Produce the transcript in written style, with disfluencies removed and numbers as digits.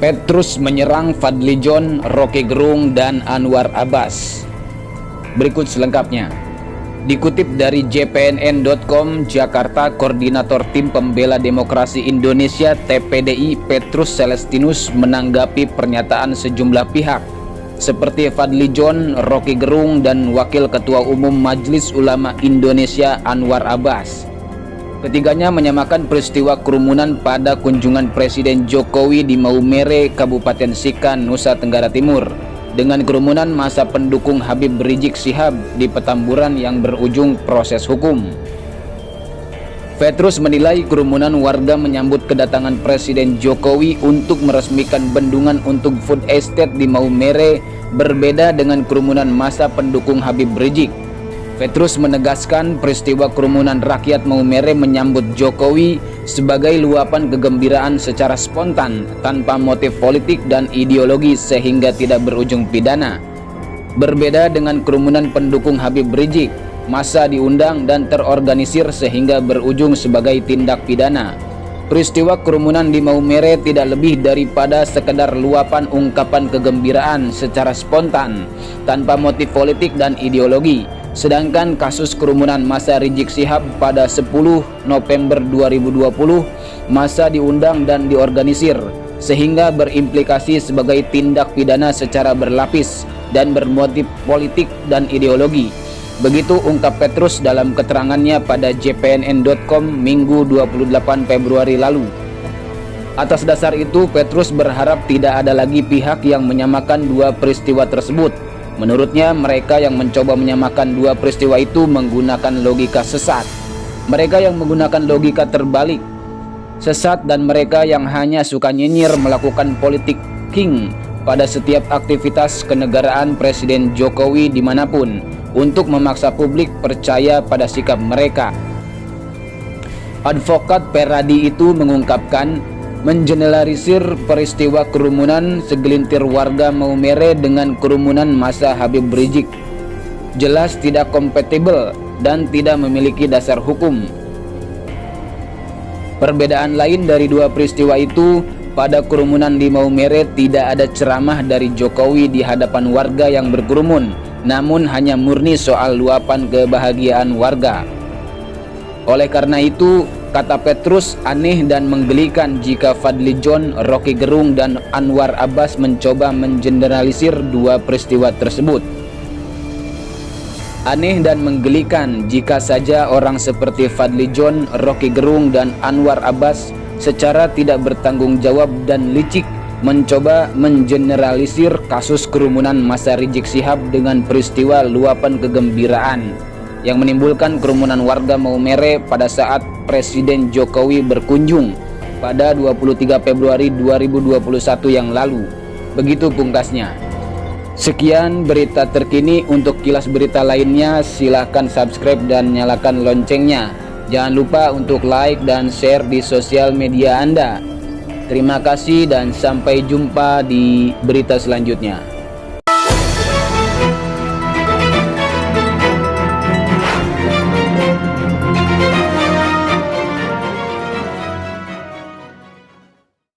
Petrus menyerang Fadlijon, Rocky Gerung, dan Anwar Abbas. Berikut selengkapnya. Dikutip dari jpnn.com, Jakarta, Koordinator Tim Pembela Demokrasi Indonesia (TPDI) Petrus Celestinus menanggapi pernyataan sejumlah pihak seperti Fadlijon, Rocky Gerung, dan Wakil Ketua Umum Majelis Ulama Indonesia Anwar Abbas. Ketiganya menyamakan peristiwa kerumunan pada kunjungan Presiden Jokowi di Maumere, Kabupaten Sika, Nusa Tenggara Timur, dengan kerumunan massa pendukung Habib Rizik Syihab di Petamburan yang berujung proses hukum. Petrus menilai kerumunan warga menyambut kedatangan Presiden Jokowi untuk meresmikan bendungan untuk food estate di Maumere berbeda dengan kerumunan massa pendukung Habib Rizik. Petrus menegaskan peristiwa kerumunan rakyat Maumere menyambut Jokowi sebagai luapan kegembiraan secara spontan tanpa motif politik dan ideologi sehingga tidak berujung pidana. Berbeda dengan kerumunan pendukung Habib Rizik, massa diundang dan terorganisir sehingga berujung sebagai tindak pidana. Peristiwa kerumunan di Maumere tidak lebih daripada sekedar luapan ungkapan kegembiraan secara spontan tanpa motif politik dan ideologi. Sedangkan kasus kerumunan massa Rizik Syihab pada 10 November 2020, massa diundang dan diorganisir sehingga berimplikasi sebagai tindak pidana secara berlapis dan bermotif politik dan ideologi. Begitu ungkap Petrus dalam keterangannya pada jpnn.com Minggu 28 Februari lalu. Atas dasar itu, Petrus berharap tidak ada lagi pihak yang menyamakan dua peristiwa tersebut. Menurutnya, mereka yang mencoba menyamakan dua peristiwa itu menggunakan logika sesat. Mereka yang menggunakan logika terbalik, sesat, dan mereka yang hanya suka nyinyir melakukan politik king pada setiap aktivitas kenegaraan Presiden Jokowi dimanapun untuk memaksa publik percaya pada sikap mereka. Advokat Peradi itu mengungkapkan, mengeneralisir peristiwa kerumunan segelintir warga Maumere dengan kerumunan massa Habib Rizik jelas tidak kompatibel dan tidak memiliki dasar hukum. Perbedaan lain dari dua peristiwa itu, pada kerumunan di Maumere tidak ada ceramah dari Jokowi di hadapan warga yang berkerumun, namun hanya murni soal luapan kebahagiaan warga. Oleh karena itu, kata Petrus, aneh dan menggelikan jika Fadlijon, Rocky Gerung, dan Anwar Abbas mencoba mengeneralisir dua peristiwa tersebut. Aneh dan menggelikan jika saja orang seperti Fadlijon, Rocky Gerung, dan Anwar Abbas secara tidak bertanggung jawab dan licik mencoba mengeneralisir kasus kerumunan massa Rizik Syihab dengan peristiwa luapan kegembiraan yang menimbulkan kerumunan warga Maumere pada saat Presiden Jokowi berkunjung pada 23 Februari 2021 yang lalu. Begitu pungkasnya. Sekian berita terkini. Untuk kilas berita lainnya silahkan subscribe dan nyalakan loncengnya. Jangan lupa untuk like dan share di sosial media Anda. Terima kasih dan sampai jumpa di berita selanjutnya.